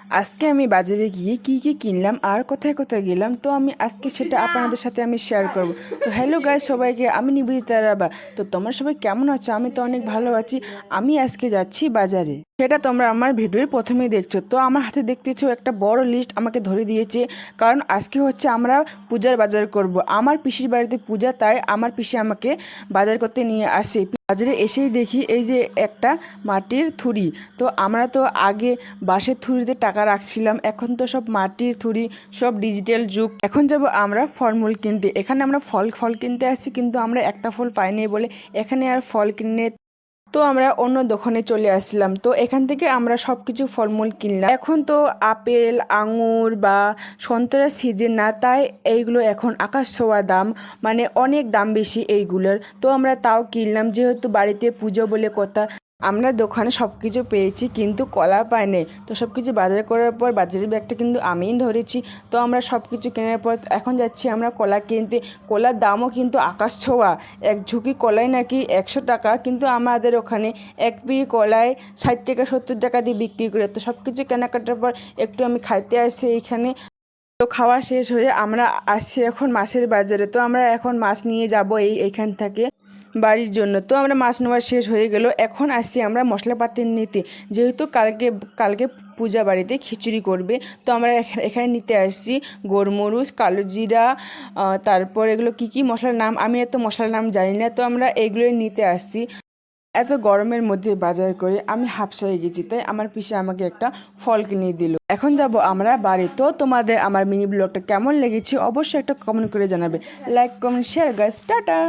আজকে আমি বাজারে গিয়ে কি কি কিনলাম আর কোথায় কোথায় গেলাম, তো আমি আজকে সেটা আপনাদের সাথে আমি শেয়ার করব। তো হ্যালো গাইস সবাইকে, আমি নিবেদিতা রাবা। তো তোমরা সবাই কেমন আছো? আমি তো অনেক ভালো আছি। আমি আজকে যাচ্ছি বাজারে, সেটা তোমরা আমার ভিডিওর প্রথমেই দেখছো। তো আমার হাতে দেখতেছো একটা বড় লিস্ট আমাকে ধরে দিয়েছে, কারণ আজকে হচ্ছে আমরা পূজার বাজার করব। আমার পিসির বাড়িতে পূজা, তাই আমার পিসি আমাকে বাজার করতে নিয়ে আসে। বাজারে এসেই দেখি এই যে একটা মাটির থুড়ি। তো আমরা তো আগে বাঁশের থুড়িতে টাকা রাখছিলাম, এখন তো সব মাটির থুড়ি, সব ডিজিটাল যুগ। এখন যাব আমরা ফলমূল কিনতে। এখানে আমরা ফল ফল কিনতে আসছি, কিন্তু আমরা একটা ফল পাইনি বলে এখানে আর ফল কিনে তো আমরা অন্য দোকানে চলে আসলাম। তো এখান থেকে আমরা সব কিছু ফলমূল কিনলাম। এখন তো আপেল, আঙুর বা সন্তরার সিজন না, তাই এইগুলো এখন আকাশ ছোঁয়া দাম, মানে অনেক দাম বেশি এইগুলোর। তো আমরা তাও কিনলাম, যেহেতু বাড়িতে পুজো বলে কথা। আমরা দোকানে সব কিছু পেয়েছি, কিন্তু কলা পাইনি। তো সব কিছু বাজার করার পর বাজারের ব্যাগটা কিন্তু আমিই ধরেছি। তো আমরা সব কিছু কেনার পর এখন যাচ্ছি আমরা কলা কিনতে। কলার দামও কিন্তু আকাশ ছোঁয়া। এক ঝুঁকি কলাই নাকি 100 টাকা, কিন্তু আমাদের ওখানে এক পিড়ি কলায় 60 টাকা 70 টাকা দিয়ে বিক্রি করে। তো সব কিছু কেনাকাটার পর একটু আমি খাইতে আসি এইখানে। তো খাওয়া শেষ হয়ে আমরা আসছি এখন মাছের বাজারে। তো আমরা এখন মাছ নিয়ে যাব এইখান থেকে বাড়ির জন্য। তো আমরা মাছ নেওয়া শেষ হয়ে গেল, এখন আসছি আমরা মশলাপাতি নিতে। যেহেতু কালকে কালকে পূজা বাড়িতে খিচুড়ি করবে, তো আমরা এখানে নিতে আসছি গোলমরিচ, কালো জিরা, তারপর এগুলো কি কি মশলার নাম, আমি এত মশলার নাম জানি না। তো আমরা এইগুলোই নিতে আসছি। এত গরমের মধ্যে বাজার করে আমি হাঁপসাই গেছি, তাই আমার পিসে আমাকে একটা ফল কিনে দিল। এখন যাব আমরা বাড়ি। তো তোমাদের আমার মিনি ব্লগটা কেমন লেগেছে অবশ্যই একটা কমেন্ট করে জানাবে। Like, comment, share guys, tata.